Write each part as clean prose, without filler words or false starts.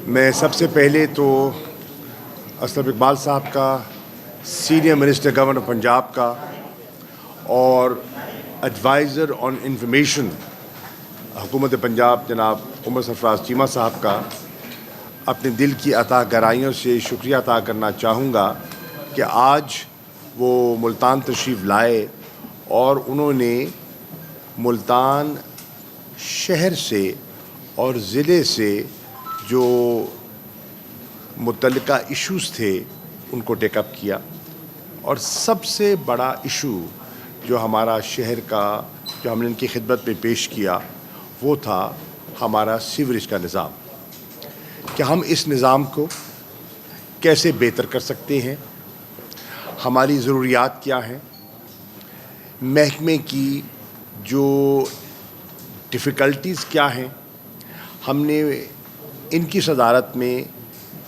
میں سب سے پہلے تو اسلم اقبال صاحب کا، سینئر منسٹر گورنر پنجاب کا اور ایڈوائزر آن انفارمیشن حکومت پنجاب جناب عمر سرفراز چیمہ صاحب کا اپنے دل کی عطا گرائیوں سے شکریہ ادا کرنا چاہوں گا کہ آج وہ ملتان تشریف لائے اور انہوں نے ملتان شہر سے اور ضلع سے جو متعلقہ ایشوز تھے ان کو ٹیک اپ کیا، اور سب سے بڑا ایشو جو ہمارا شہر کا جو ہم نے ان کی خدمت میں پیش کیا وہ تھا ہمارا سیوریج کا نظام، کہ ہم اس نظام کو کیسے بہتر کر سکتے ہیں، ہماری ضروریات کیا ہیں، محکمے کی جو ڈیفیکلٹیز کیا ہیں۔ ہم نے ان کی صدارت میں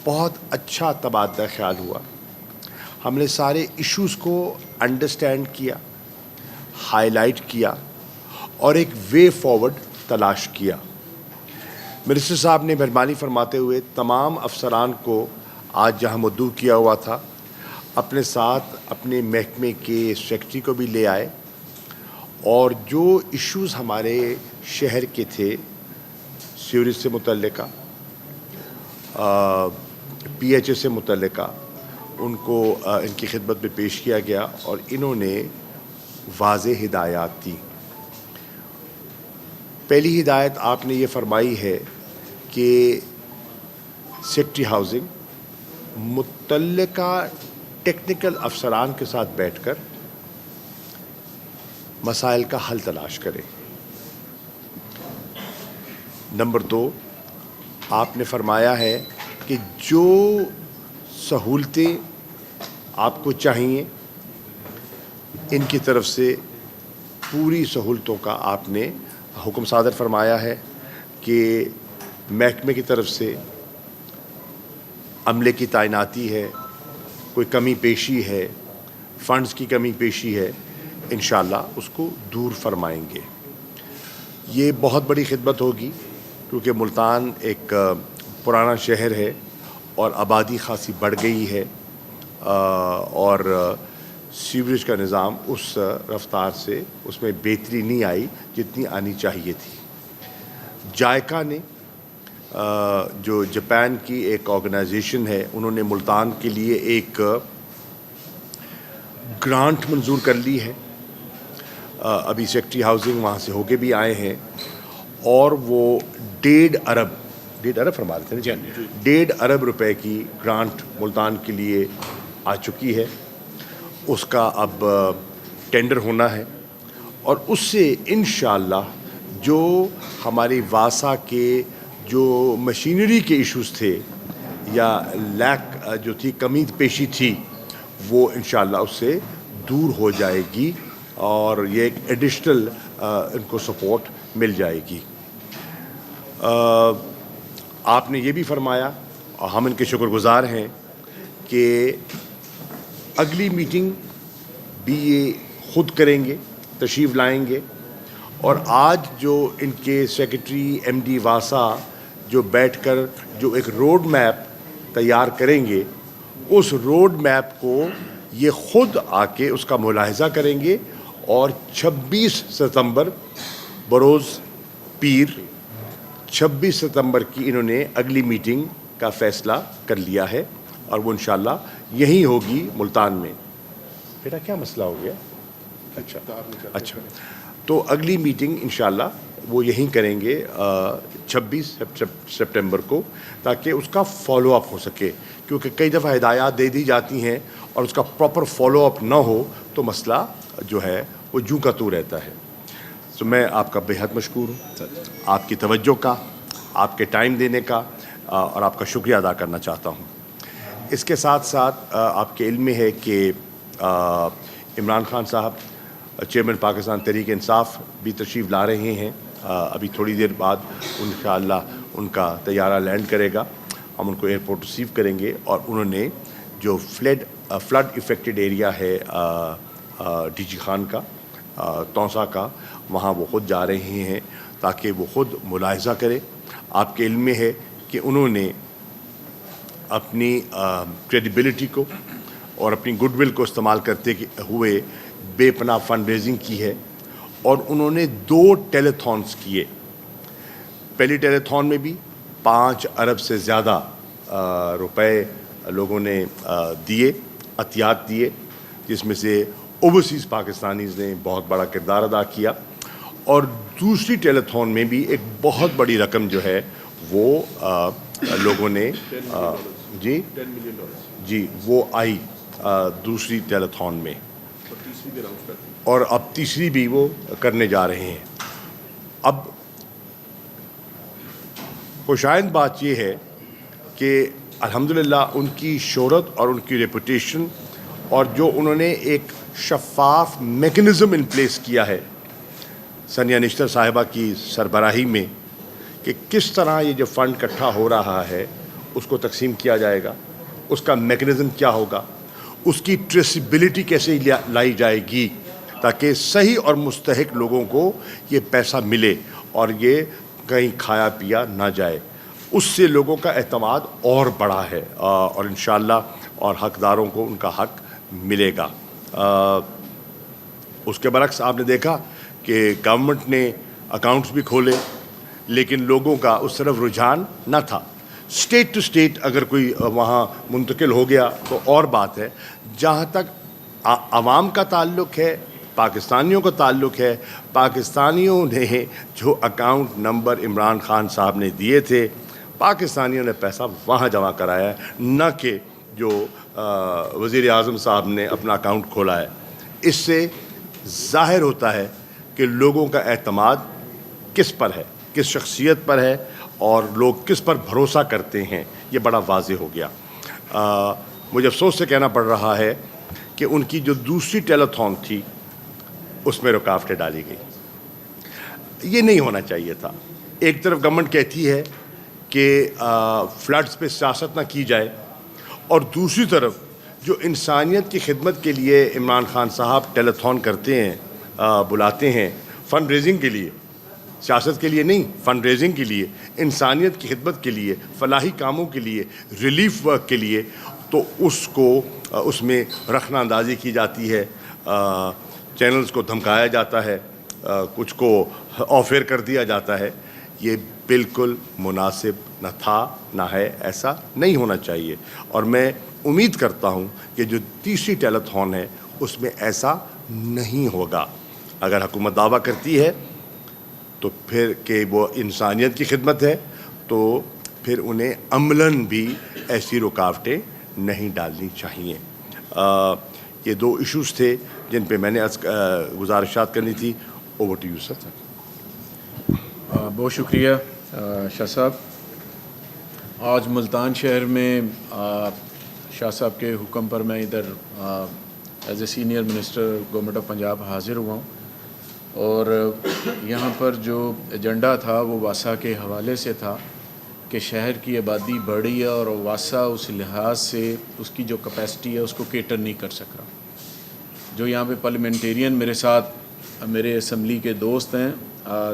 بہت اچھا تبادلہ خیال ہوا، ہم نے سارے ایشوز کو انڈرسٹینڈ کیا، ہائی لائٹ کیا اور ایک وے فارورڈ تلاش کیا۔ منسٹر صاحب نے مہربانی فرماتے ہوئے تمام افسران کو آج جہاں مدعو کیا ہوا تھا اپنے ساتھ اپنے محکمے کے سیکرٹری کو بھی لے آئے، اور جو ایشوز ہمارے شہر کے تھے سیوریج سے متعلقہ، پی ایچ اے سے متعلقہ، ان کو ان کی خدمت میں پیش کیا گیا اور انہوں نے واضح ہدایات دی۔ پہلی ہدایت آپ نے یہ فرمائی ہے کہ سیکٹری ہاؤسنگ متعلقہ ٹیکنیکل افسران کے ساتھ بیٹھ کر مسائل کا حل تلاش کرے۔ نمبر 2، آپ نے فرمایا ہے کہ جو سہولتیں آپ کو چاہیے ان کی طرف سے پوری سہولتوں کا آپ نے حکم صادر فرمایا ہے، کہ محکمے کی طرف سے عملے کی تعیناتی ہے، کوئی کمی پیشی ہے، فنڈز کی کمی پیشی ہے، انشاءاللہ اس کو دور فرمائیں گے۔ یہ بہت بڑی خدمت ہوگی کیونکہ ملتان ایک پرانا شہر ہے اور آبادی خاصی بڑھ گئی ہے، اور سیوریج کا نظام اس رفتار سے اس میں بہتری نہیں آئی جتنی آنی چاہیے تھی۔ جائکا نے جو جاپان کی ایک آرگنائزیشن ہے، انہوں نے ملتان کے لیے ایک گرانٹ منظور کر لی ہے، ابھی سیکٹری ہاؤسنگ وہاں سے ہو کے بھی آئے ہیں، اور وہ 1.5 ارب فرما رہے تھے 1.5 ارب روپے کی گرانٹ ملتان کے لیے آ چکی ہے۔ اس کا اب ٹینڈر ہونا ہے، اور اس سے انشاءاللہ جو ہماری واسا کے جو مشینری کے ایشوز تھے یا لیک جو تھی، کمی پیشی تھی، وہ انشاءاللہ اس سے دور ہو جائے گی اور یہ ایک ایڈیشنل ان کو سپورٹ مل جائے گی۔ آپ نے یہ بھی فرمایا اور ہم ان کے شکر گزار ہیں کہ اگلی میٹنگ بھی یہ خود کریں گے، تشریف لائیں گے، اور آج جو ان کے سیکرٹری ایم ڈی واسا جو بیٹھ کر جو ایک روڈ میپ تیار کریں گے، اس روڈ میپ کو یہ خود آ کے اس کا ملاحظہ کریں گے، اور 26 ستمبر بروز پیر 26 ستمبر کی انہوں نے اگلی میٹنگ کا فیصلہ کر لیا ہے، اور وہ انشاءاللہ یہیں ہوگی ملتان میں۔ بیٹا کیا مسئلہ ہو گیا؟ اچھا، تو اگلی میٹنگ انشاءاللہ وہ یہیں کریں گے 26 سپٹمبر کو، تاکہ اس کا فالو اپ ہو سکے، کیونکہ کئی دفعہ ہدایات دے دی جاتی ہیں اور اس کا پراپر فالو اپ نہ ہو تو مسئلہ جو ہے وہ جوں کا تو رہتا ہے۔ تو میں آپ کا بہت مشکور ہوں، آپ کی توجہ کا، آپ کے ٹائم دینے کا، اور آپ کا شکریہ ادا کرنا چاہتا ہوں۔ اس کے ساتھ ساتھ آپ کے علم میں ہے کہ عمران خان صاحب چیئرمین پاکستان تحریک انصاف بھی تشریف لا رہے ہیں، ابھی تھوڑی دیر بعد انشاءاللہ ان کا طیارہ لینڈ کرے گا، ہم ان کو ایئرپورٹ ریسیو کریں گے، اور انہوں نے جو فلڈ افیکٹڈ ایریا ہے ڈی جی خان کا، توسا کا، وہاں وہ خود جا رہے ہیں تاکہ وہ خود ملاحظہ کرے۔ آپ کے علم میں ہے کہ انہوں نے اپنی کریڈیبلٹی کو اور اپنی گڈ ول کو استعمال کرتے ہوئے بے پناہ فنڈ ریزنگ کی ہے، اور انہوں نے 2 ٹیلیتھونس کیے. پہلی ٹیلیتھون میں بھی 5 ارب سے زیادہ روپے لوگوں نے دیے، عطیات دیے، جس میں سے اوورسیز پاکستانیز نے بہت بڑا کردار ادا کیا. اور دوسری ٹیلیتھون میں بھی ایک بہت بڑی رقم جو ہے وہ لوگوں نے جی وہ آئی دوسری ٹیلیتھون میں، اور اب تیسری بھی وہ کرنے جا رہے ہیں. اب خوشائند بات یہ ہے کہ الحمدللہ ان کی شہرت اور ان کی ریپوٹیشن، اور جو انہوں نے ایک شفاف میکنزم ان پلیس کیا ہے ثانیہ نشتر صاحبہ کی سربراہی میں، کہ کس طرح یہ جو فنڈ اکٹھا ہو رہا ہے اس کو تقسیم کیا جائے گا، اس کا میکنزم کیا ہوگا، اس کی ٹریسیبلٹی کیسے لائی جائے گی تاکہ صحیح اور مستحق لوگوں کو یہ پیسہ ملے اور یہ کہیں کھایا پیا نہ جائے. اس سے لوگوں کا اعتماد اور بڑھا ہے، اور انشاءاللہ اور حقداروں کو ان کا حق ملے گا. اس کے برعکس آپ نے دیکھا کہ گورنمنٹ نے اکاؤنٹس بھی کھولے، لیکن لوگوں کا اس طرف رجحان نہ تھا. اسٹیٹ ٹو اسٹیٹ اگر کوئی وہاں منتقل ہو گیا تو اور بات ہے. جہاں تک عوام کا تعلق ہے، پاکستانیوں کا تعلق ہے، پاکستانیوں نے جو اکاؤنٹ نمبر عمران خان صاحب نے دیے تھے، پاکستانیوں نے پیسہ وہاں جمع کرایا ہے، نہ کہ جو وزیر اعظم صاحب نے اپنا اکاؤنٹ کھولا ہے. اس سے ظاہر ہوتا ہے کہ لوگوں کا اعتماد کس پر ہے، کس شخصیت پر ہے، اور لوگ کس پر بھروسہ کرتے ہیں. یہ بڑا واضح ہو گیا. مجھے افسوس سے کہنا پڑ رہا ہے کہ ان کی جو دوسری ٹیلیتھون تھی اس میں رکاوٹیں ڈالی گئی. یہ نہیں ہونا چاہیے تھا. ایک طرف گورنمنٹ کہتی ہے کہ فلڈز پہ سیاست نہ کی جائے، اور دوسری طرف جو انسانیت کی خدمت کے لیے عمران خان صاحب ٹیلیتھون کرتے ہیں، بلاتے ہیں فنڈ ریزنگ کے لیے، سیاست کے لیے نہیں، فنڈ ریزنگ کے لیے، انسانیت کی خدمت کے لیے، فلاحی کاموں کے لیے، ریلیف ورک کے لیے، تو اس کو اس میں رخنہ اندازی کی جاتی ہے. چینلز کو دھمکایا جاتا ہے، کچھ کو آف ایئر کر دیا جاتا ہے. یہ بالکل مناسب نہ تھا، نہ ہے. ایسا نہیں ہونا چاہیے. اور میں امید کرتا ہوں کہ جو تیسری ٹیلیتھون ہے اس میں ایسا نہیں ہوگا. اگر حکومت دعویٰ کرتی ہے تو پھر کہ وہ انسانیت کی خدمت ہے، تو پھر انہیں عملاً بھی ایسی رکاوٹیں نہیں ڈالنی چاہیے. یہ 2 ایشوز تھے جن پہ میں نے گزارشات کرنی تھی. Over to you sir. بہت شکریہ شاہ صاحب. آج ملتان شہر میں شاہ صاحب کے حکم پر میں ادھر as a senior minister government of Punjab حاضر ہوا ہوں، اور یہاں پر جو ایجنڈا تھا وہ واسا کے حوالے سے تھا کہ شہر کی آبادی بڑھی ہے اور واسا اس لحاظ سے اس کی جو کیپیسٹی ہے اس کو کیٹر نہیں کر سک رہا. جو یہاں پہ پارلیمنٹیرین میرے ساتھ میرے اسمبلی کے دوست ہیں،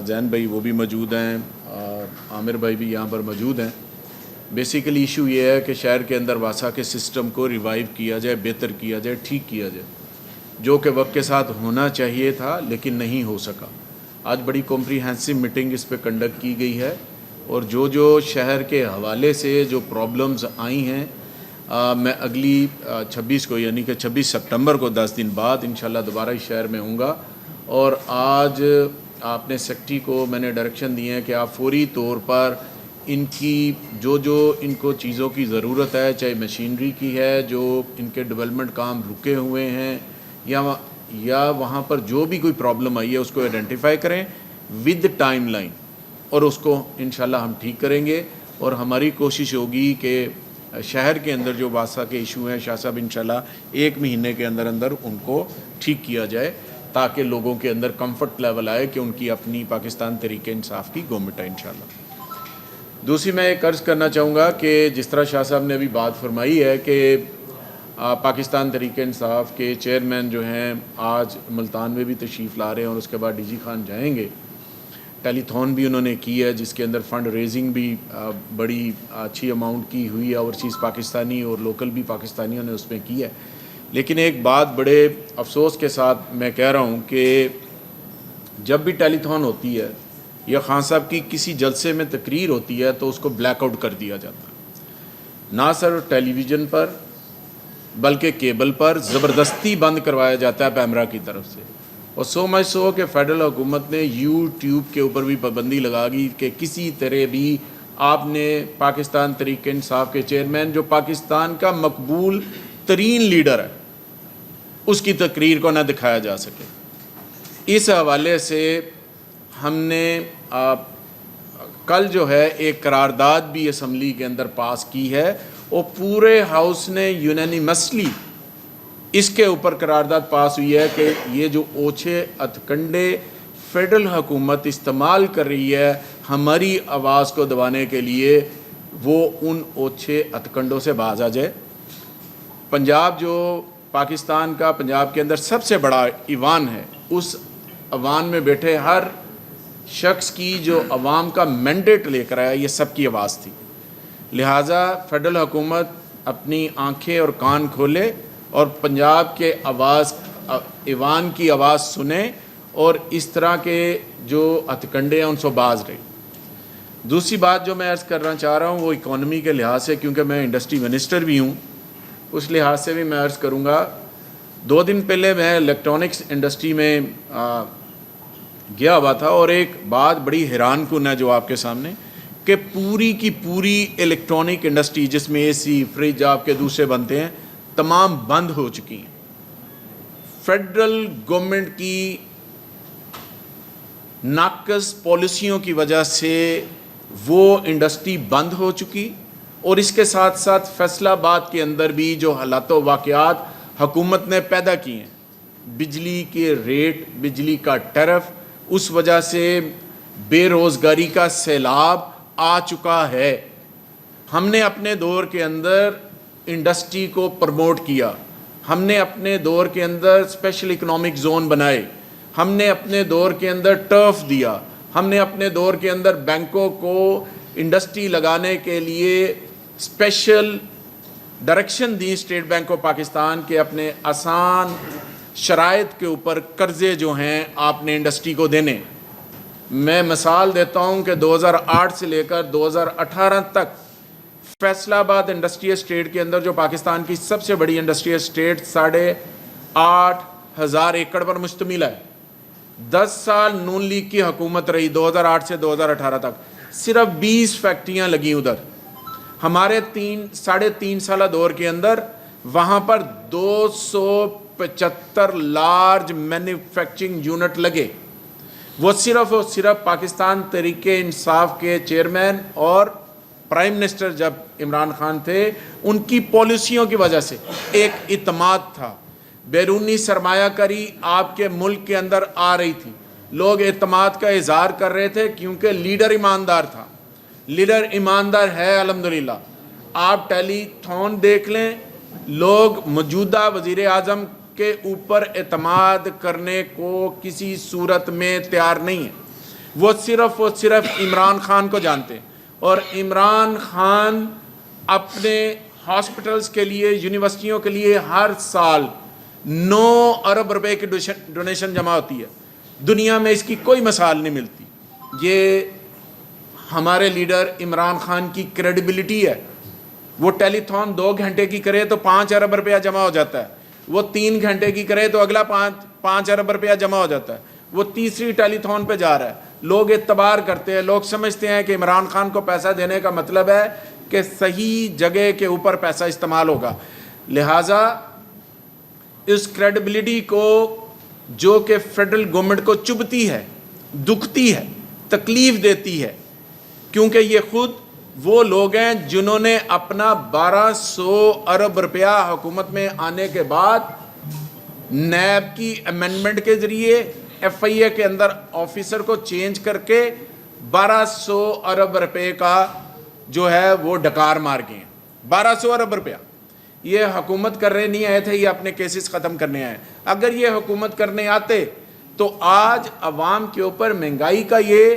زین بھائی وہ بھی موجود ہیں، عامر بھائی بھی یہاں پر موجود ہیں. بیسیکلی ایشو یہ ہے کہ شہر کے اندر واسا کے سسٹم کو ریوائیو کیا جائے، بہتر کیا جائے، ٹھیک کیا جائے، جو کہ وقت کے ساتھ ہونا چاہیے تھا لیکن نہیں ہو سکا. آج بڑی کمپریہنسو میٹنگ اس پہ کنڈکٹ کی گئی ہے، اور جو شہر کے حوالے سے جو پرابلمز آئی ہیں، میں اگلی 26 کو یعنی کہ 26 سپٹمبر کو 10 دن بعد انشاءاللہ دوبارہ اس شہر میں ہوں گا. اور آج آپ نے سیکٹری کو میں نے ڈائریکشن دی ہے کہ آپ فوری طور پر ان کی جو ان کو چیزوں کی ضرورت ہے، چاہے مشینری کی ہے، جو ان کے ڈیولپمنٹ کام رکے ہوئے ہیں، یا وہاں پر جو بھی کوئی پرابلم آئی ہے اس کو آئیڈینٹیفائی کریں ود ٹائم لائن، اور اس کو انشاءاللہ ہم ٹھیک کریں گے. اور ہماری کوشش ہوگی کہ شہر کے اندر جو واسا کے ایشو ہیں شاہ صاحب انشاءاللہ 1 مہینے کے اندر ان کو ٹھیک کیا جائے، تاکہ لوگوں کے اندر کمفرٹ لیول آئے کہ ان کی اپنی پاکستان تحریک انصاف کی گورنمنٹ ہے انشاءاللہ. دوسری میں ایک عرض کرنا چاہوں گا کہ جس طرح شاہ صاحب نے ابھی بات فرمائی ہے کہ پاکستان تحریک انصاف کے چیئرمین جو ہیں آج ملتان میں بھی تشریف لا رہے ہیں اور اس کے بعد ڈی جی خان جائیں گے. ٹیلی تھون بھی انہوں نے کی ہے جس کے اندر فنڈ ریزنگ بھی بڑی اچھی اماؤنٹ کی ہوئی ہے، اوورسیز پاکستانی اور لوکل بھی پاکستانیوں نے اس میں کی ہے۔ لیکن ایک بات بڑے افسوس کے ساتھ میں کہہ رہا ہوں کہ جب بھی ٹیلی تھون ہوتی ہے یا خان صاحب کی کسی جلسے میں تقریر ہوتی ہے تو اس کو بلیک آؤٹ کر دیا جاتا ہے، نہ صرف ٹیلی ویژن پر بلکہ کیبل پر زبردستی بند کروایا جاتا ہے پیمرا کی طرف سے، اور سو مچ سو کہ فیڈرل حکومت نے یوٹیوب کے اوپر بھی پابندی لگا دی کہ کسی طرح بھی آپ نے پاکستان تحریک انصاف کے چیئرمین جو پاکستان کا مقبول ترین لیڈر ہے اس کی تقریر کو نہ دکھایا جا سکے۔ اس حوالے سے ہم نے کل جو ہے ایک قرارداد بھی اسمبلی کے اندر پاس کی ہے اور پورے ہاؤس نے یونینیمسلی اس کے اوپر قرارداد پاس ہوئی ہے کہ یہ جو اوچھے ہتھکنڈے فیڈرل حکومت استعمال کر رہی ہے ہماری آواز کو دبانے کے لیے، وہ ان اوچھے ہتھکنڈوں سے باز آ جائے۔ پنجاب جو پاکستان کا پنجاب کے اندر سب سے بڑا ایوان ہے، اس ایوان میں بیٹھے ہر شخص کی جو عوام کا مینڈیٹ لے کر آیا یہ سب کی آواز تھی، لہٰذا فیڈرل حکومت اپنی آنکھیں اور کان کھولے اور پنجاب کے آواز ایوان کی آواز سنیں اور اس طرح کے جو ہتھکنڈے ہیں ان سے باز رہے۔ دوسری بات جو میں عرض کرنا چاہ رہا ہوں وہ اکانومی کے لحاظ سے، کیونکہ میں انڈسٹری منسٹر بھی ہوں، اس لحاظ سے بھی میں عرض کروں گا۔ 2 دن پہلے میں الیکٹرانکس انڈسٹری میں گیا ہوا تھا اور ایک بات بڑی حیران کن ہے جو آپ کے سامنے، کہ پوری کی پوری الیکٹرانک انڈسٹری جس میں اے سی، فریج آپ کے دوسرے بنتے ہیں، تمام بند ہو چکی ہیں۔ فیڈرل گورنمنٹ کی ناقص پالیسیوں کی وجہ سے وہ انڈسٹری بند ہو چکی، اور اس کے ساتھ ساتھ فیصل آباد کے اندر بھی جو حالات و واقعات حکومت نے پیدا کی ہیں، بجلی کے ریٹ، بجلی کا ٹیرف، اس وجہ سے بے روزگاری کا سیلاب آ چکا ہے۔ ہم نے اپنے دور کے اندر انڈسٹری کو پروموٹ کیا، ہم نے اپنے دور کے اندر اسپیشل اکنامک زون بنائے، ہم نے اپنے دور کے اندر ٹرف دیا، ہم نے اپنے دور کے اندر بینکوں کو انڈسٹری لگانے کے لیے special direction the state bank of Pakistan کے اپنے آسان شرائط کے اوپر قرضے جو ہیں آپ نے انڈسٹری کو دینے۔ میں مثال دیتا ہوں کہ 2008 سے لے کر 2018 تک فیصل آباد انڈسٹری اسٹیٹ کے اندر جو پاکستان کی سب سے بڑی انڈسٹری اسٹیٹ 8,500 ایکڑ پر مشتمل ہے۔ 10 سال نون لیگ کی حکومت رہی 2008 سے 2018 تک، صرف 20 فیکٹریاں لگیں ادھر۔ ہمارے 3.5 سالہ دور کے اندر وہاں پر 275 لارج مینوفیکچرنگ یونٹ لگے۔ وہ صرف اور صرف پاکستان تحریک انصاف کے چیئرمین اور پرائم منسٹر جب عمران خان تھے ان کی پالیسیوں کی وجہ سے ایک اعتماد تھا، بیرونی سرمایہ کاری آپ کے ملک کے اندر آ رہی تھی، لوگ اعتماد کا اظہار کر رہے تھے کیونکہ لیڈر ایماندار تھا۔ لیڈر ایماندار ہے الحمدللہ۔ آپ ٹیلی تھون دیکھ لیں، لوگ موجودہ وزیر اعظم کے اوپر اعتماد کرنے کو کسی صورت میں تیار نہیں ہیں، وہ صرف اور صرف عمران خان کو جانتے ہیں، اور عمران خان اپنے ہاسپٹلز کے لیے، یونیورسٹیوں کے لیے ہر سال 9 ارب روپے کی ڈونیشن جمع ہوتی ہے۔ دنیا میں اس کی کوئی مثال نہیں ملتی۔ یہ ہمارے لیڈر عمران خان کی کریڈیبلٹی ہے۔ وہ ٹیلی تھون 2 گھنٹے کی کرے تو 5 ارب روپیہ جمع ہو جاتا ہے، وہ 3 گھنٹے کی کرے تو اگلا 5 ارب روپیہ جمع ہو جاتا ہے، وہ تیسری ٹیلی تھون پہ جا رہا ہے۔ لوگ اعتبار کرتے ہیں، لوگ سمجھتے ہیں کہ عمران خان کو پیسہ دینے کا مطلب ہے کہ صحیح جگہ کے اوپر پیسہ استعمال ہوگا، لہٰذا اس کریڈیبلٹی کو جو کہ فیڈرل گورنمنٹ کو چبھتی ہے، دکھتی ہے، تکلیف دیتی ہے، کیونکہ یہ خود وہ لوگ ہیں جنہوں نے اپنا 1200 ارب روپیہ حکومت میں آنے کے بعد نیب کی امینڈمنٹ کے ذریعے ایف آئی اے کے اندر آفیسر کو چینج کر کے 1200 ارب روپے کا جو ہے وہ ڈکار مار گئے ہیں۔ 1200 ارب روپیہ یہ حکومت کرنے نہیں آئے تھے، یہ اپنے کیسز ختم کرنے آئے۔ اگر یہ حکومت کرنے آتے تو آج عوام کے اوپر مہنگائی کا یہ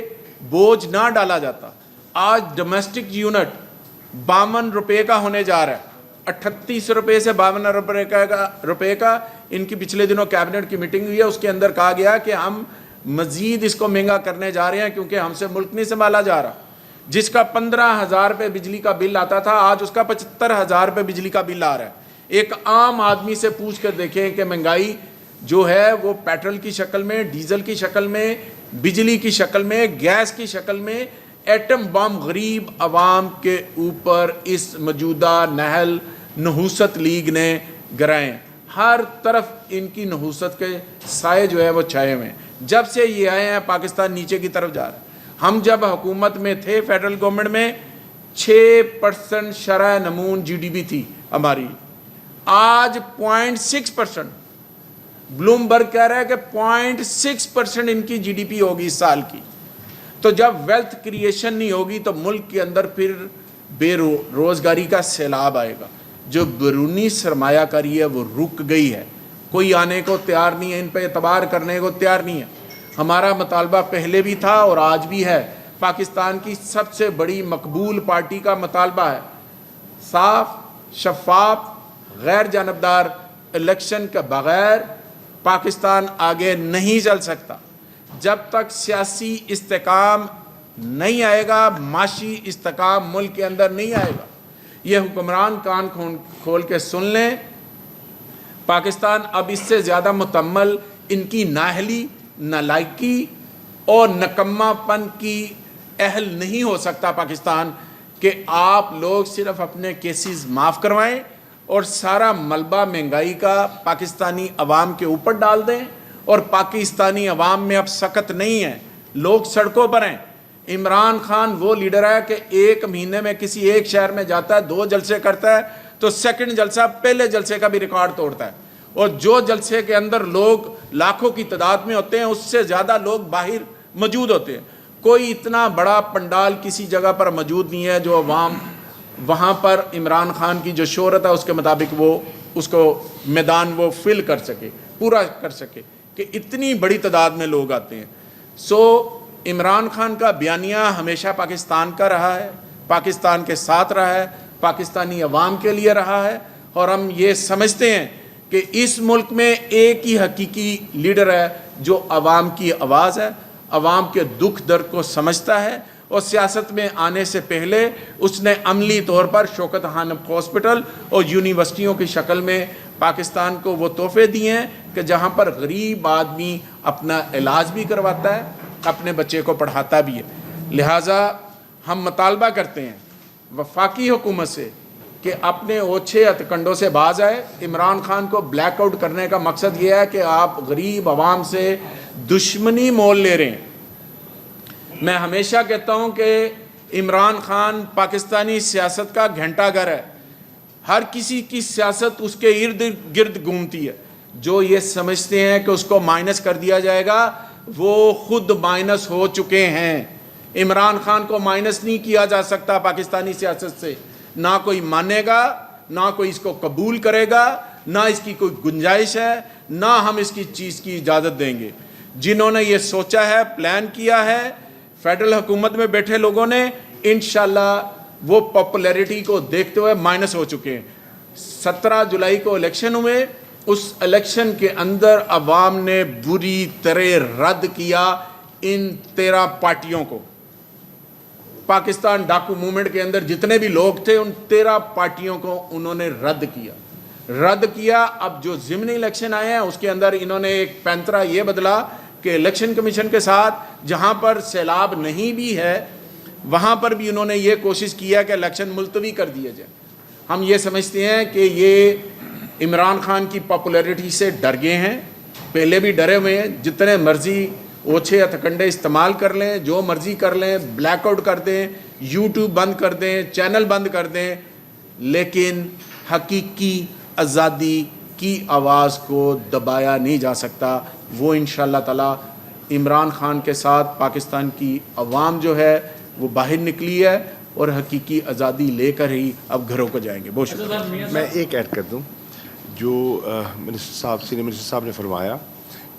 بوجھ نہ ڈالا جاتا. آج ڈومیسٹک یونٹ 52 روپے کا ہونے جا رہا ہے, 38 روپے سے 52 روپے کا. ان کی پچھلے دنوں کیبنٹ کی میٹنگ ہوئی ہے, اس کے اندر کہا گیا کہ ہم مزید اس کو مہنگا کرنے جا رہے ہیں کیونکہ ہم سے ملک نہیں سنبھالا جا رہا. جس کا 15,000 روپے بجلی کا بل آتا تھا, آج اس کا 75,000 روپے بجلی کا بل آ رہا ہے. ایک عام آدمی سے پوچھ کر دیکھیں کہ مہنگائی جو ہے وہ پیٹرول کی شکل میں, ڈیزل کی شکل میں, بجلی کی شکل میں, گیس کی شکل میں, ایٹم بم غریب عوام کے اوپر اس موجودہ نہل نحوست لیگ نے گرائے. ہر طرف ان کی نحوست کے سائے جو ہے وہ چھائے ہوئے ہیں. جب سے یہ آئے ہیں پاکستان نیچے کی طرف جا رہا ہے. ہم جب حکومت میں تھے, فیڈرل گورنمنٹ میں 6% شرح نمون جی ڈی پی تھی ہماری, آج 0.6%. بلومبرگ کہہ رہا ہے کہ 0.6% ان کی جی ڈی پی ہوگی اس سال کی. تو جب ویلتھ کریشن نہیں ہوگی تو ملک کے اندر پھر بے روزگاری کا سیلاب آئے گا. جو بیرونی سرمایہ کاری ہے وہ رک گئی ہے, کوئی آنے کو تیار نہیں ہے, ان پہ اعتبار کرنے کو تیار نہیں ہے. ہمارا مطالبہ پہلے بھی تھا اور آج بھی ہے. پاکستان کی سب سے بڑی مقبول پارٹی کا مطالبہ ہے صاف, شفاف, غیر جانبدار الیکشن کے بغیر پاکستان آگے نہیں چل سکتا. جب تک سیاسی استحکام نہیں آئے گا, معاشی استحکام ملک کے اندر نہیں آئے گا. یہ حکمران کان کھول کے سن لیں, پاکستان اب اس سے زیادہ متمل ان کی نااہلی, نالائکی اور نکما پن کی اہل نہیں ہو سکتا پاکستان, کہ آپ لوگ صرف اپنے کیسز معاف کروائیں اور سارا ملبہ مہنگائی کا پاکستانی عوام کے اوپر ڈال دیں. اور پاکستانی عوام میں اب سخت نہیں ہے, لوگ سڑکوں پر ہیں. عمران خان وہ لیڈر ہے کہ ایک مہینے میں کسی ایک شہر میں جاتا ہے, 2 جلسے کرتا ہے, تو سیکنڈ جلسہ پہلے جلسے کا بھی ریکارڈ توڑتا ہے. اور جو جلسے کے اندر لوگ لاکھوں کی تعداد میں ہوتے ہیں, اس سے زیادہ لوگ باہر موجود ہوتے ہیں. کوئی اتنا بڑا پنڈال کسی جگہ پر موجود نہیں ہے جو عوام وہاں پر عمران خان کی جو شہرت ہے اس کے مطابق وہ اس کو میدان وہ فل کر سکے, پورا کر سکے, کہ اتنی بڑی تعداد میں لوگ آتے ہیں. عمران خان کا بیانیہ ہمیشہ پاکستان کا رہا ہے, پاکستان کے ساتھ رہا ہے, پاکستانی عوام کے لیے رہا ہے. اور ہم یہ سمجھتے ہیں کہ اس ملک میں ایک ہی حقیقی لیڈر ہے جو عوام کی آواز ہے, عوام کے دکھ درد کو سمجھتا ہے. اور سیاست میں آنے سے پہلے اس نے عملی طور پر شوکت خانم ہاسپٹل اور یونیورسٹیوں کی شکل میں پاکستان کو وہ تحفے دیے ہیں کہ جہاں پر غریب آدمی اپنا علاج بھی کرواتا ہے, اپنے بچے کو پڑھاتا بھی ہے. لہٰذا ہم مطالبہ کرتے ہیں وفاقی حکومت سے کہ اپنے اوچھے ہتھکنڈوں سے باز آئے. عمران خان کو بلیک آؤٹ کرنے کا مقصد یہ ہے کہ آپ غریب عوام سے دشمنی مول لے رہے ہیں. میں ہمیشہ کہتا ہوں کہ عمران خان پاکستانی سیاست کا گھنٹہ گھر ہے, ہر کسی کی سیاست اس کے ارد گرد گھومتی ہے. جو یہ سمجھتے ہیں کہ اس کو مائنس کر دیا جائے گا وہ خود مائنس ہو چکے ہیں. عمران خان کو مائنس نہیں کیا جا سکتا پاکستانی سیاست سے, نہ کوئی مانے گا, نہ کوئی اس کو قبول کرے گا, نہ اس کی کوئی گنجائش ہے, نہ ہم اس کی چیز کی اجازت دیں گے. جنہوں نے یہ سوچا ہے, پلان کیا ہے, فیڈرل حکومت میں بیٹھے لوگوں نے, انشاءاللہ وہ پاپولیرٹی کو دیکھتے ہوئے مائنس ہو چکے ہیں. 17 جولائی کو الیکشن ہوئے, اس الیکشن کے اندر عوام نے بری طرح رد کیا ان 13 پارٹیوں کو. پاکستان ڈاکو موومنٹ کے اندر جتنے بھی لوگ تھے ان 13 پارٹیوں کو انہوں نے رد کیا. اب جو ضمنی الیکشن آئے ہیں اس کے اندر انہوں نے ایک پینترا یہ بدلا کہ الیکشن کمیشن کے ساتھ جہاں پر سیلاب نہیں بھی ہے وہاں پر بھی انہوں نے یہ کوشش کیا کہ الیکشن ملتوی کر دیا جائے. ہم یہ سمجھتے ہیں کہ یہ عمران خان کی پاپولیرٹی سے ڈر گئے ہیں, پہلے بھی ڈرے ہوئے ہیں. جتنے مرضی اوچھے ہتھکنڈے استعمال کر لیں, جو مرضی کر لیں, بلیک آؤٹ کر دیں, یوٹیوب بند کر دیں, چینل بند کر دیں, لیکن حقیقی آزادی کی آواز کو دبایا نہیں جا سکتا. وہ انشاءاللہ تعالی عمران خان کے ساتھ پاکستان کی عوام جو ہے وہ باہر نکلی ہے اور حقیقی آزادی لے کر ہی اب گھروں کو جائیں گے. بہت شکریہ. میں ایک ایڈ کر دوں, جو منسٹر صاحب سینئر منسٹر صاحب نے فرمایا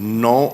9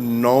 9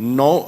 9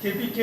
KPK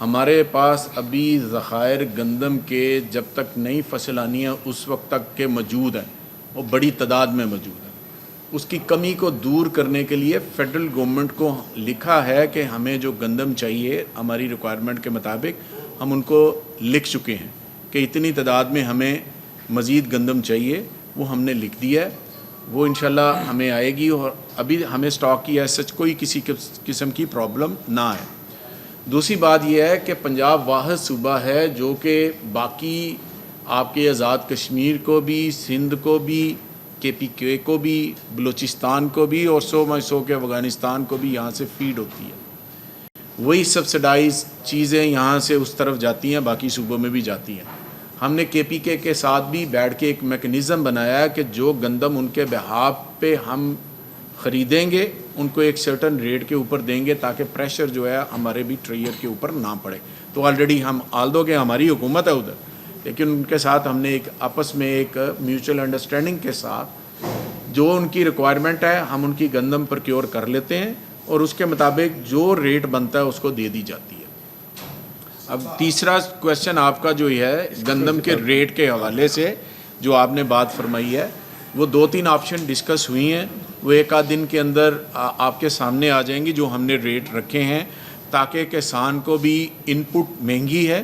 ہمارے پاس ابھی ذخائر گندم کے جب تک نئی فصل آنی ہے اس وقت تک کے موجود ہیں، وہ بڑی تعداد میں موجود ہیں. اس کی کمی کو دور کرنے کے لیے فیڈرل گورنمنٹ کو لکھا ہے کہ ہمیں جو گندم چاہیے ہماری ریکوائرمنٹ کے مطابق ہم ان کو لکھ چکے ہیں کہ اتنی تعداد میں ہمیں مزید گندم چاہیے، وہ ہم نے لکھ دیا ہے. وہ انشاءاللہ ہمیں آئے گی اور ابھی ہمیں سٹاک کی سچ کوئی کسی قسم کی پرابلم نہ آئے. دوسری بات یہ ہے کہ پنجاب واحد صوبہ ہے جو کہ باقی آپ کے آزاد کشمیر کو بھی، سندھ کو بھی، KPK کو بھی، بلوچستان کو بھی اور 100 کے افغانستان کو بھی یہاں سے فیڈ ہوتی ہے. وہی سبسڈائز چیزیں یہاں سے اس طرف جاتی ہیں، باقی صوبوں میں بھی جاتی ہیں. ہم نے KPK کے ساتھ بھی بیٹھ کے ایک میکنزم بنایا ہے کہ جو گندم ان کے بہاف پہ ہم خریدیں گے ان کو ایک سرٹن ریٹ کے اوپر دیں گے تاکہ پریشر جو ہے ہمارے بھی ٹریئر کے اوپر نہ پڑے. تو آلریڈی ہم آلدو کہ ہماری حکومت ہے ادھر، لیکن ان کے ساتھ ہم نے ایک آپس میں ایک میوچل انڈرسٹینڈنگ کے ساتھ جو ان کی ریکوائرمنٹ ہے ہم ان کی گندم پروکیور کر لیتے ہیں اور اس کے مطابق جو ریٹ بنتا ہے اس کو دے دی جاتی ہے. اب تیسرا کویشچن آپ کا جو ہے گندم کے ریٹ کے حوالے سے جو آپ نے بات فرمائی ہے، وہ 2-3 آپشن ڈسکس ہوئی ہیں، وہ ایک آدھ دن کے اندر آپ کے سامنے آ جائیں گی جو ہم نے ریٹ رکھے ہیں تاکہ کسان کو بھی ان پٹ مہنگی ہے،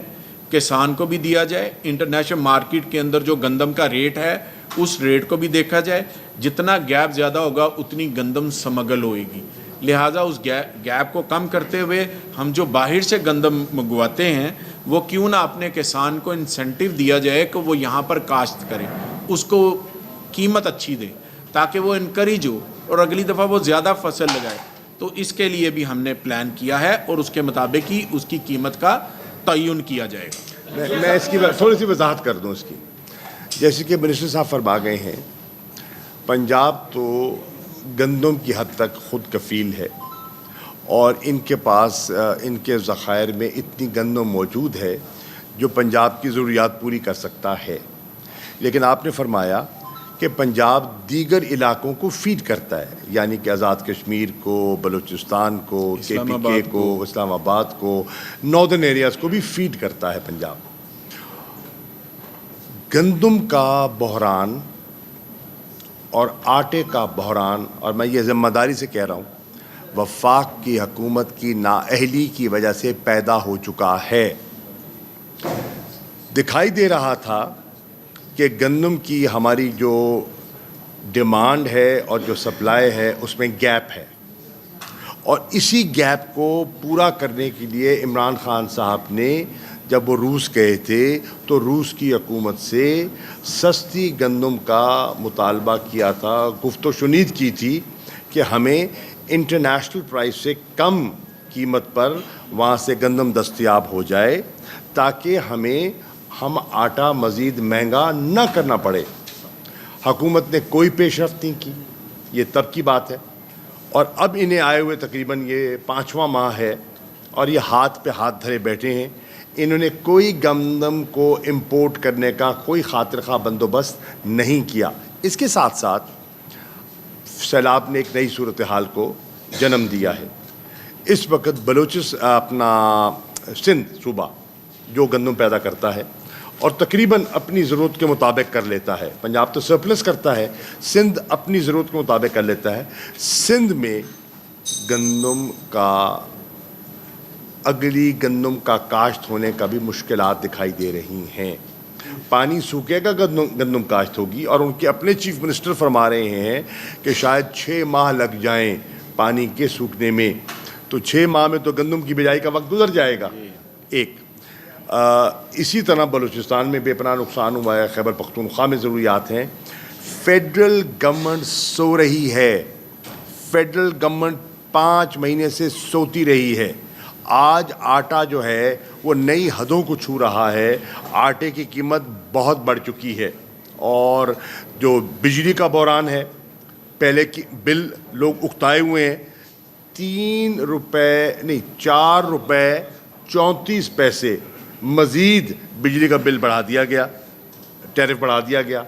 کسان کو بھی دیا جائے. انٹرنیشنل مارکیٹ کے اندر جو گندم کا ریٹ ہے اس ریٹ کو بھی دیکھا جائے. جتنا گیپ زیادہ ہوگا اتنی گندم سمگل ہوئے گی، لہٰذا اس گیپ کو کم کرتے ہوئے ہم جو باہر سے گندم منگواتے ہیں وہ کیوں نہ اپنے کسان کو انسینٹیو دیا جائے کہ وہ یہاں پر کاشت کرے، اس کو قیمت اچھی دے تاکہ وہ انکریج ہو اور اگلی دفعہ وہ زیادہ فصل لگائے. تو اس کے لیے بھی ہم نے پلان کیا ہے اور اس کے مطابق ہی اس کی قیمت کا تعین کیا جائے گا. میں اس کی تھوڑی سی وضاحت کر دوں اس کی. جیسے کہ منسٹر صاحب فرما گئے ہیں، پنجاب تو گندم کی حد تک خود کفیل ہے اور ان کے پاس ان کے ذخائر میں اتنی گندم موجود ہے جو پنجاب کی ضروریات پوری کر سکتا ہے. لیکن آپ نے فرمایا کہ پنجاب دیگر علاقوں کو فیڈ کرتا ہے، یعنی کہ آزاد کشمیر کو، بلوچستان کو، KPK کو، اسلام آباد کو، ناردرن ایریاز کو بھی فیڈ کرتا ہے پنجاب. گندم کا بحران اور آٹے کا بحران، اور میں یہ ذمہ داری سے کہہ رہا ہوں، وفاق کی حکومت کی نااہلی کی وجہ سے پیدا ہو چکا ہے. دکھائی دے رہا تھا کہ گندم کی ہماری جو ڈیمانڈ ہے اور جو سپلائی ہے اس میں گیپ ہے، اور اسی گیپ کو پورا کرنے کے لیے عمران خان صاحب نے جب وہ روس گئے تھے تو روس کی حکومت سے سستی گندم کا مطالبہ کیا تھا، گفت و شنید کی تھی کہ ہمیں انٹرنیشنل پرائس سے کم قیمت پر وہاں سے گندم دستیاب ہو جائے تاکہ ہم آٹا مزید مہنگا نہ کرنا پڑے. حکومت نے کوئی پیش رفت نہیں کی، یہ تب کی بات ہے. اور اب انہیں آئے ہوئے تقریباً یہ 5واں ماہ ہے اور یہ ہاتھ پہ ہاتھ دھرے بیٹھے ہیں. انہوں نے کوئی گندم کو امپورٹ کرنے کا کوئی خاطر خواہ بندوبست نہیں کیا. اس کے ساتھ ساتھ سیلاب نے ایک نئی صورتحال کو جنم دیا ہے. اس وقت سندھ صوبہ جو گندم پیدا کرتا ہے اور تقریباً اپنی ضرورت کے مطابق کر لیتا ہے، پنجاب تو سرپلس کرتا ہے، سندھ اپنی ضرورت کے مطابق کر لیتا ہے. سندھ میں اگلی گندم کا کاشت ہونے کا بھی مشکلات دکھائی دے رہی ہیں. پانی سوکھے گا گندم کاشت ہوگی، اور ان کے اپنے چیف منسٹر فرما رہے ہیں کہ شاید 6 ماہ لگ جائیں پانی کے سوکھنے میں. تو 6 ماہ میں تو گندم کی بجائی کا وقت گزر جائے گا. ایک اسی طرح بلوچستان میں بے پناہ نقصان ہوا ہے، خیبر پختونخوا میں ضروریات ہیں. فیڈرل گورنمنٹ سو رہی ہے، فیڈرل گورنمنٹ 5 مہینے سے سوتی رہی ہے. آج آٹا جو ہے وہ نئی حدوں کو چھو رہا ہے. آٹے کی قیمت بہت بڑھ چکی ہے، اور جو بجلی کا بحران ہے، پہلے کی بل لوگ اکتائے ہوئے ہیں. 4 روپے 34 پیسے مزید بجلی کا بل بڑھا دیا گیا، ٹیرف بڑھا دیا گیا.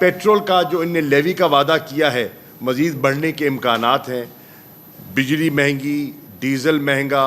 پیٹرول کا جو ان نے لیوی کا وعدہ کیا ہے مزید بڑھنے کے امکانات ہیں. بجلی مہنگی، ڈیزل مہنگا،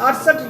68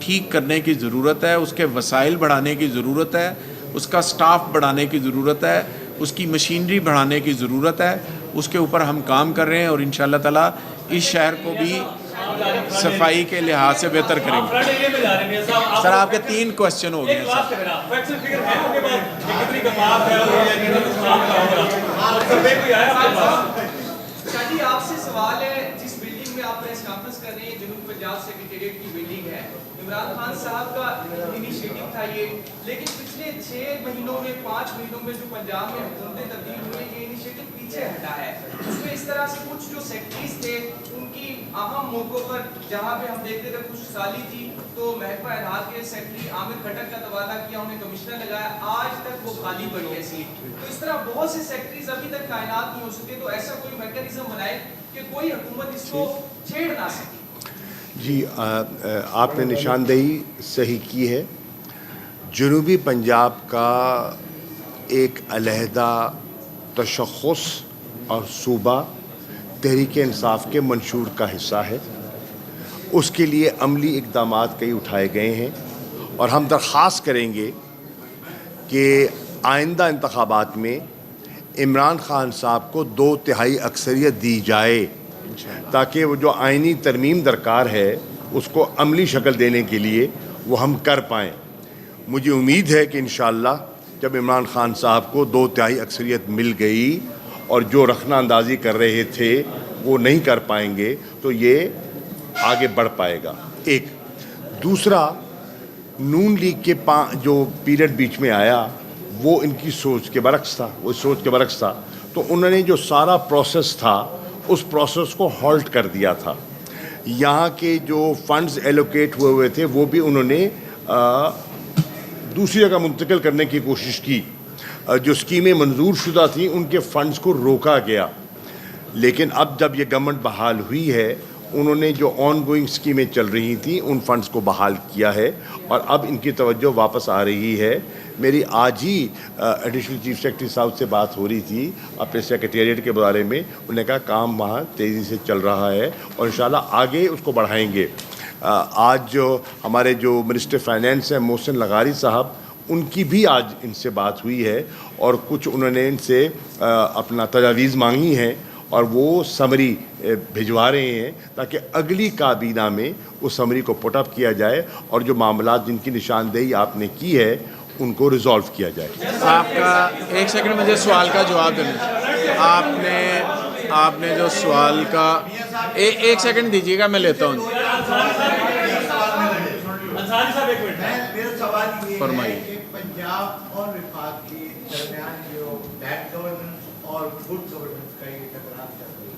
ٹھیک کرنے کی ضرورت ہے, اس کے وسائل بڑھانے کی ضرورت ہے, اس کا سٹاف بڑھانے کی ضرورت ہے, اس کی مشینری بڑھانے کی ضرورت ہے. اس کے اوپر ہم کام کر رہے ہیں اور انشاءاللہ تعالیٰ اس شہر کو بھی صفائی کے لحاظ سے بہتر کریں گے. سر آپ کے 3 کوشچن ہو گئے ہیں. جی آپ سے سوال ہے, جس بلڈنگ میں آپ پریس کانفرنس کر رہے ہیں جنوب پنجاب سیکریٹریٹ کی بلڈنگ ہے, عمران خان صاحب کا انیشیٹو تھا یہ, لیکن پچھلے 6 مہینوں میں 5 مہینوں میں جو پنجاب میں حکومتیں تبدیل ہوئی, یہ انیشیٹو پیچھے ہٹا ہے. اس میں اس طرح سے کچھ جو سیکٹریز تھے ان کی اہم موقعوں پر جہاں پہ ہم دیکھتے تھے خوش سالی تھی تو محکمہ ارادات کے سیکٹری عامر کھٹک کا تبادلہ کیا, انہیں کمشنر لگایا, آج تک وہ خالی پڑی ہے سیٹ. تو اس طرح بہت سے سیکٹریز ابھی تک تعینات نہیں ہو سکے, تو ایسا کوئی میکینزم بنائے کہ کوئی حکومت اس کو چھیڑ نہ سکے. جی آپ نے نشاندہی صحیح کی ہے. جنوبی پنجاب کا ایک علیحدہ تشخص اور صوبہ تحریک انصاف کے منشور کا حصہ ہے. اس کے لیے عملی اقدامات کئی اٹھائے گئے ہیں اور ہم درخواست کریں گے کہ آئندہ انتخابات میں عمران خان صاحب کو 2/3 اکثریت دی جائے تاکہ وہ جو آئینی ترمیم درکار ہے اس کو عملی شکل دینے کے لیے وہ ہم کر پائیں. مجھے امید ہے کہ انشاءاللہ جب عمران خان صاحب کو 2/3 اکثریت مل گئی اور جو رخنہ اندازی کر رہے تھے وہ نہیں کر پائیں گے تو یہ آگے بڑھ پائے گا. ایک دوسرا, نون لیگ کے جو پیریڈ بیچ میں آیا وہ ان کی سوچ کے برعکس تھا, تو انہوں نے جو سارا پروسیس تھا اس پروسیس کو ہالٹ کر دیا تھا. یہاں کے جو فنڈز ایلوکیٹ ہوئے تھے وہ بھی انہوں نے دوسری جگہ منتقل کرنے کی کوشش کی. جو اسکیمیں منظور شدہ تھیں ان کے فنڈز کو روکا گیا. لیکن اب جب یہ گورنمنٹ بحال ہوئی ہے, انہوں نے جو آن گوئنگ اسکیمیں چل رہی تھیں ان فنڈز کو بحال کیا ہے اور اب ان کی توجہ واپس آ رہی ہے. میری آج ہی ایڈیشنل چیف سیکرٹری صاحب سے بات ہو رہی تھی اپنے سیکریٹریٹ کے بارے میں. انہوں نے کہا کام وہاں تیزی سے چل رہا ہے اور انشاءاللہ آگے اس کو بڑھائیں گے. آج جو ہمارے جو منسٹر فائنینس ہیں محسن لغاری صاحب, ان کی بھی آج ان سے بات ہوئی ہے اور کچھ انہوں نے ان سے اپنا تجاویز مانگی ہیں اور وہ سمری بھجوا رہے ہیں تاکہ اگلی کابینہ میں اس سمری کو پٹ اپ کیا جائے اور جو معاملات جن کی نشاندہی آپ نے کی ہے ان کو ریزالو کیا جائے. آپ کا 1 سیکنڈ مجھے سوال کا جواب دینا. آپ نے جو سوال کا 1 سیکنڈ دیجیے گا, میں لیتا ہوں. میرا سوال یہ فرمائیے. ہے کہ پنجاب اور وفاق کے درمیان جو بیڈ گورننس اور گڈ گورننس کا یہ ٹکراو چل رہی ہے,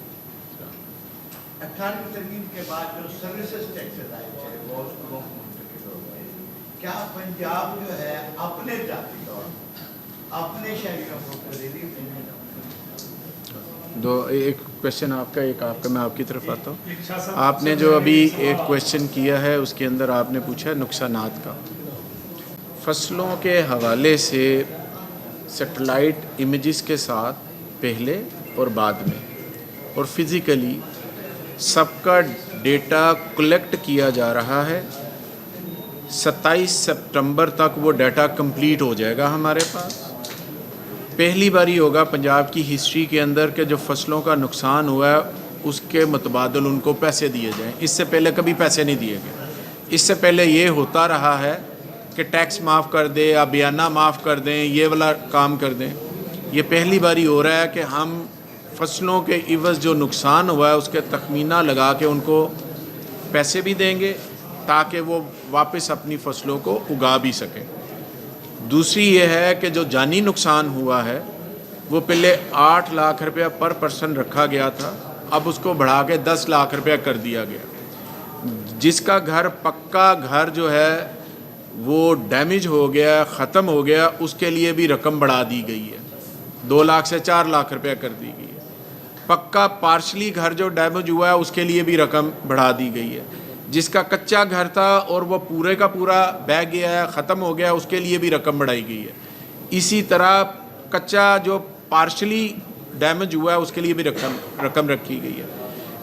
18ویں ترمیم کے بعد جو سروسز ٹیکسز آئے تھے وہ اس کو منتقل ہو گئے. کیا پنجاب جو ہے اپنے ذاتی طور اپنے شہریوں کو ریلیف دینے کا ایک کوشچن آپ کا, ایک آپ کا, میں آپ کی طرف آتا ہوں. آپ نے جو ابھی ایک کوشچن کیا ہے اس کے اندر آپ نے پوچھا نقصانات کا. فصلوں کے حوالے سے سیٹلائٹ امیجز کے ساتھ پہلے اور بعد میں اور فزیکلی سب کا ڈیٹا کلیکٹ کیا جا رہا ہے. 27 سپٹمبر تک وہ ڈیٹا کمپلیٹ ہو جائے گا ہمارے پاس. پہلی باری ہوگا پنجاب کی ہسٹری کے اندر کہ جو فصلوں کا نقصان ہوا ہے اس کے متبادل ان کو پیسے دیے جائیں. اس سے پہلے کبھی پیسے نہیں دیے گئے. اس سے پہلے یہ ہوتا رہا ہے کہ ٹیکس معاف کر دیں یا بیانہ معاف کر دیں, یہ والا کام کر دیں. یہ پہلی باری ہو رہا ہے کہ ہم فصلوں کے عوض جو نقصان ہوا ہے اس کے تخمینہ لگا کے ان کو پیسے بھی دیں گے تاکہ وہ واپس اپنی فصلوں کو اگا بھی سکیں. دوسری یہ ہے کہ جو جانی نقصان ہوا ہے وہ پہلے 8 لاکھ روپیہ پر پرسن رکھا گیا تھا, اب اس کو بڑھا کے 10 لاکھ روپیہ کر دیا گیا. جس کا گھر پکا گھر جو ہے وہ ڈیمیج ہو گیا, ختم ہو گیا, اس کے لیے بھی رقم بڑھا دی گئی ہے. 2 لاکھ سے 4 لاکھ روپیہ کر دی گئی ہے. پکا پارشلی گھر جو ڈیمیج ہوا ہے اس کے لیے بھی رقم بڑھا دی گئی ہے. جس کا کچا گھر تھا اور وہ پورے کا پورا بہ گیا ہے, ختم ہو گیا, اس کے لیے بھی رقم بڑھائی گئی ہے. اسی طرح کچا جو پارشلی ڈیمیج ہوا ہے اس کے لیے بھی رقم رکھی گئی ہے.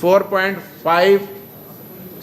4.5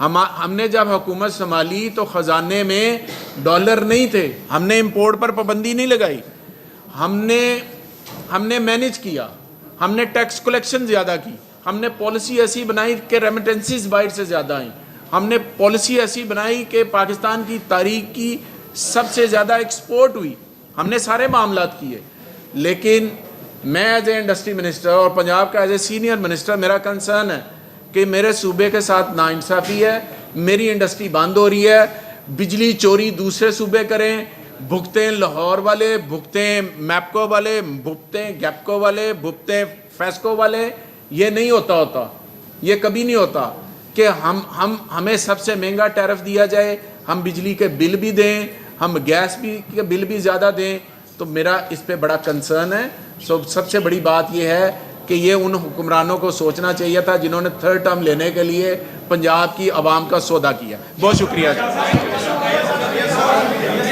ہم نے جب حکومت سنبھالی تو خزانے میں ڈالر نہیں تھے, ہم نے امپورٹ پر پابندی نہیں لگائی, ہم نے مینیج کیا, ہم نے ٹیکس کلیکشن زیادہ کی, ہم نے پالیسی ایسی بنائی کہ ریمیٹنسز باہر سے زیادہ آئیں, ہم نے پالیسی ایسی بنائی کہ پاکستان کی تاریخ کی سب سے زیادہ ایکسپورٹ ہوئی, ہم نے سارے معاملات کیے. لیکن میں ایز اے انڈسٹری منسٹر اور پنجاب کا ایز اے سینئر منسٹر میرا کنسرن ہے کہ میرے صوبے کے ساتھ ناانصافی ہے, میری انڈسٹری بند ہو رہی ہے, بجلی چوری دوسرے صوبے کریں, بھگتیں لاہور والے, بھگتیں میپکو والے, بھگتیں گیپکو والے, بھگتیں فیسکو والے. یہ نہیں ہوتا, یہ کبھی نہیں ہوتا کہ ہمیں سب سے مہنگا ٹیرف دیا جائے, ہم بجلی کے بل بھی دیں, ہم گیس بھی کے بل بھی زیادہ دیں. تو میرا اس پہ بڑا کنسرن ہے. سب سے بڑی بات یہ ہے کہ یہ ان حکمرانوں کو سوچنا چاہیے تھا جنہوں نے 3rd ٹرم لینے کے لیے پنجاب کی عوام کا سودا کیا. بہت شکریہ.